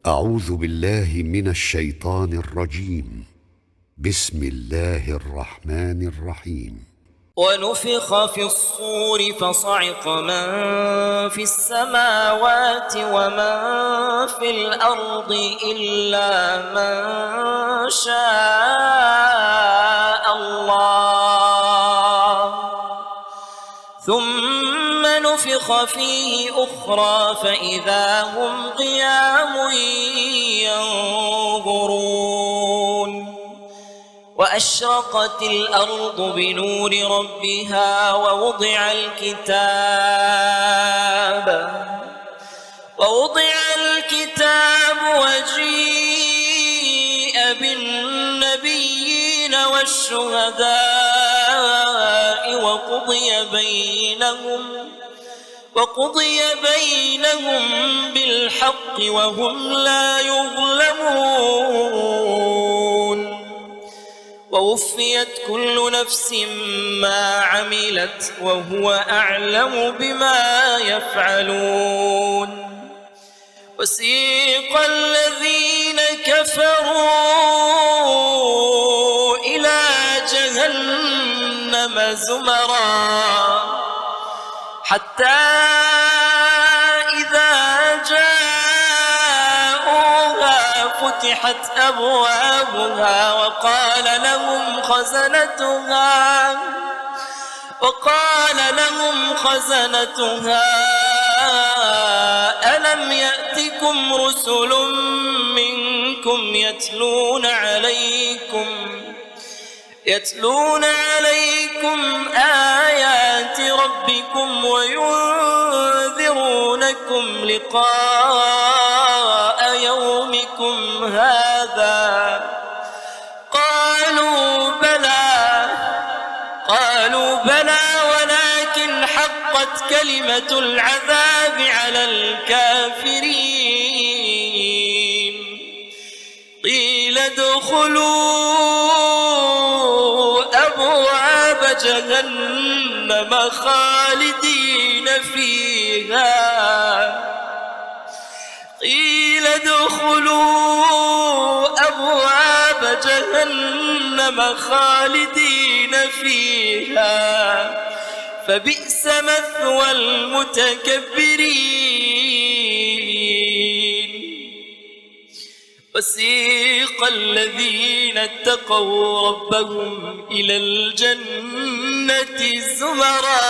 أعوذ بالله من الشيطان الرجيم. بسم الله الرحمن الرحيم. ونفخ في الصور فصعق من في السماوات ومن في الأرض إلا من شاء الله ثم نفخ فيه أخرى فإذا هم قيام ينظرون وأشرقت الأرض بنور ربها ووضع الكتاب وجيء بالنبيين والشهداء وقضي بينهم بالحق وهم لا يظلمون ووفيت كل نفس ما عملت وهو أعلم بما يفعلون وسيق الذين كفروا إلى جهنم زمرا حتى إذا جاءوها فتحت أبوابها وقال لهم خزنتها ألم يأتكم رسل منكم يتلون عليكم آيات ربكم وينذرونكم لقاء يومكم هذا قالوا بلى ولكن حقت كلمة العذاب على الكافرين قيل ادخلوا أبواب جهنم خالدين فيها فبئس مثوى المتكبرين وسيق الذين اتقوا ربهم إلى الجنة زمرا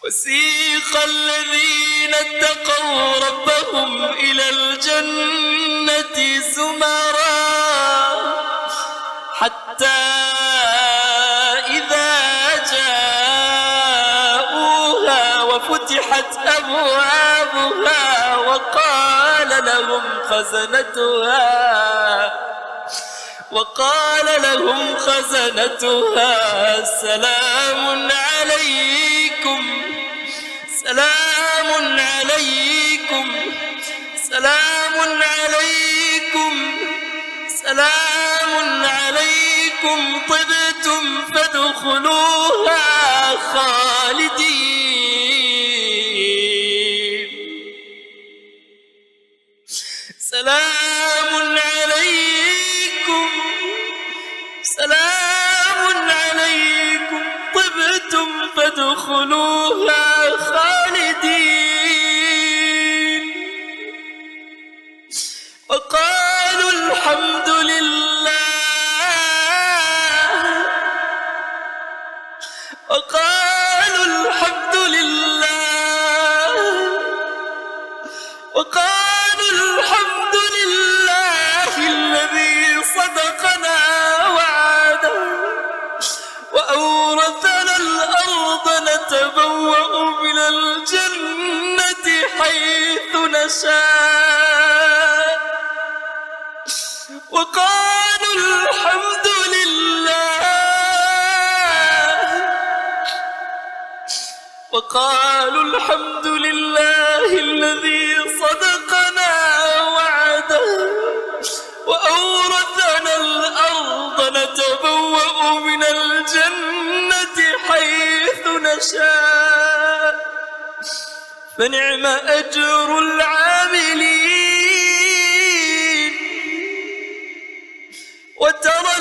وسيق الذين اتقوا ربهم إلى الجنة زمرا حتى إذا جاءوها وفتحت أبوابها وقال لهم خزنتها سلام عليكم طبتم فادخلوها خالدين سلام عليكم طبتم فادخلوها خالدين وقالوا الحمد لله الذي صدقنا وعده وأورثنا الأرض نتبوأ من الجنة حيث نشاء وقالوا الحمد لله الذي صدقنا وعده وأورثنا الأرض نتبوأ من الجنة حيث نشاء فنعم أجر العاملين. وترى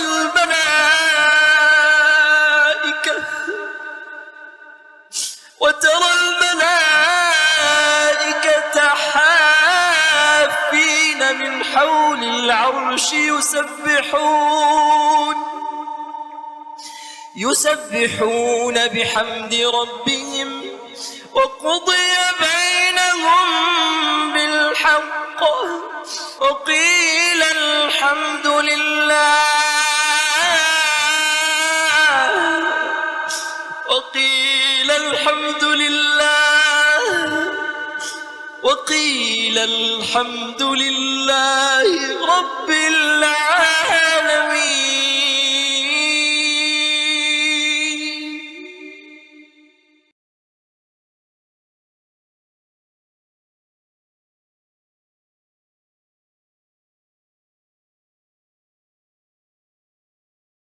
الملائكة حافين من حول العرش يسبحون بحمد ربهم وقضي بينهم بالحق وقيل الحمد لله رب العالمين.